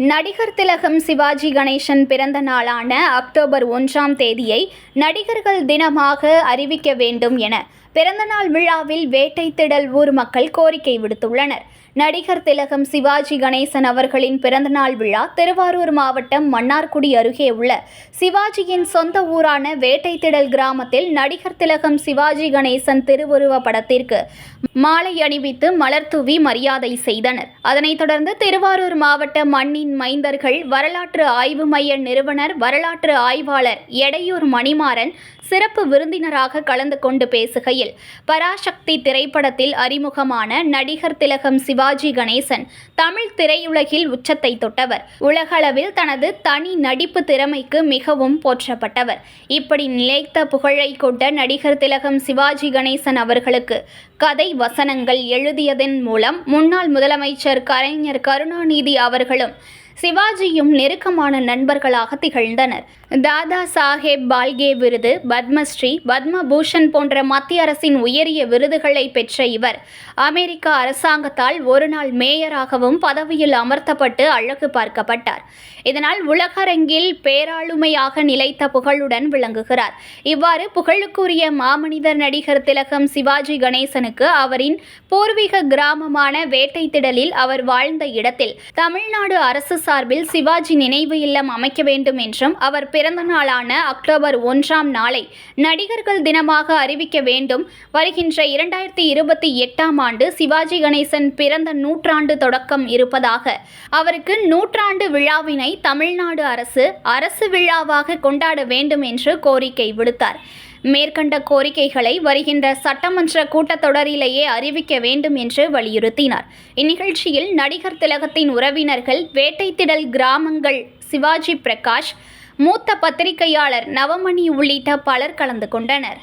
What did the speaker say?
நடிகர் திலகம் சிவாஜி கணேசன் பிறந்த நாளான அக்டோபர் 1ஆம் தேதியை நடிகர்கள் தினமாக அறிவிக்க வேண்டும் என பிறந்தநாள் விழாவில் வேட்டை திடல் ஊர் மக்கள் கோரிக்கை விடுத்துள்ளனர். நடிகர் திலகம் சிவாஜி கணேசன் அவர்களின் பிறந்தநாள் விழா திருவாரூர் மாவட்டம் மன்னார்குடி அருகே உள்ள சிவாஜியின் சொந்த ஊரான வேட்டை திடல் கிராமத்தில் நடிகர் திலகம் சிவாஜி கணேசன் திருவுருவ படத்திற்கு மாலை அணிவித்து மலர் தூவி மரியாதை செய்தனர். அதனைத் தொடர்ந்து திருவாரூர் மாவட்ட மண்ணின் மைந்தர்கள் வரலாற்று ஆய்வு மைய நிறுவனர் வரலாற்று ஆய்வாளர் எடையூர் மணிமாறன் சிறப்பு விருந்தினராக கலந்து கொண்டு பேசுகையில், பராசக்தி திரைப்படத்தில் அறிமுகமான நடிகர் திலகம் சிவாஜி கணேசன் தமிழ் திரையுலகில் உச்சத்தை தொட்டவர். உலகளவில் தனது தனி நடிப்பு திறமைக்கு மிகவும் போற்றப்பட்டவர். இப்படி நிலைத்த புகழை கொண்ட நடிகர் திலகம் சிவாஜி கணேசன் அவர்களுக்கு கதை வசனங்கள் எழுதியதன் மூலம் முன்னாள் முதலமைச்சர் கலைஞர் கருணாநிதி அவர்களும் சிவாஜியும் நெருக்கமான நண்பர்களாக திகழ்ந்தனர். தாதா சாஹேப் பால்கே விருது, பத்மஸ்ரீ, பத்மபூஷன் போன்ற மத்திய அரசின் உயரிய விருதுகளை பெற்ற இவர் அமெரிக்க அரசாங்கத்தால் ஒருநாள் மேயராகவும் பதவியில் அமர்த்தப்பட்டு அழகு பார்க்கப்பட்டார். இதனால் உலகரங்கில் பேராளுமையாக நிலைத்த புகழுடன் விளங்குகிறார். இவ்வாறு புகழுக்குரிய மாமனிதர் நடிகர் திலகம் சிவாஜி கணேசனுக்கு அவரின் பூர்வீக கிராமமான வேட்டை திடலில் அவர் வாழ்ந்த இடத்தில் தமிழ்நாடு அரசு சார்பில் சிவாஜி நினைவு இல்லம் அமைக்க வேண்டும் என்றும் அவர் பிறந்த நாளான அக்டோபர் 1ஆம் நாளை நடிகர்கள் தினமாக அறிவிக்க வேண்டும். வருகின்ற 2028ஆம் ஆண்டு சிவாஜி கணேசன் பிறந்த நூற்றாண்டு தொடக்கம் இருப்பதாக, அவருக்கு நூற்றாண்டு விழாவினை தமிழ்நாடு அரசு விழாவாக கொண்டாட வேண்டும் என்று கோரிக்கை விடுத்தார். மேற்கண்ட கோரிக்கைகளை வருகின்ற சட்டமன்ற கூட்டத்தொடரிலேயே அறிவிக்க வேண்டும் என்று வலியுறுத்தினார். இந்நிகழ்ச்சியில் நடிகர் திலகத்தின் உறவினர்கள், வேட்டை திடல் கிராமங்கள் சிவாஜி பிரகாஷ், மூத்த பத்திரிகையாளர் நவமணி உள்ளிட்ட பலர் கலந்து கொண்டனர்.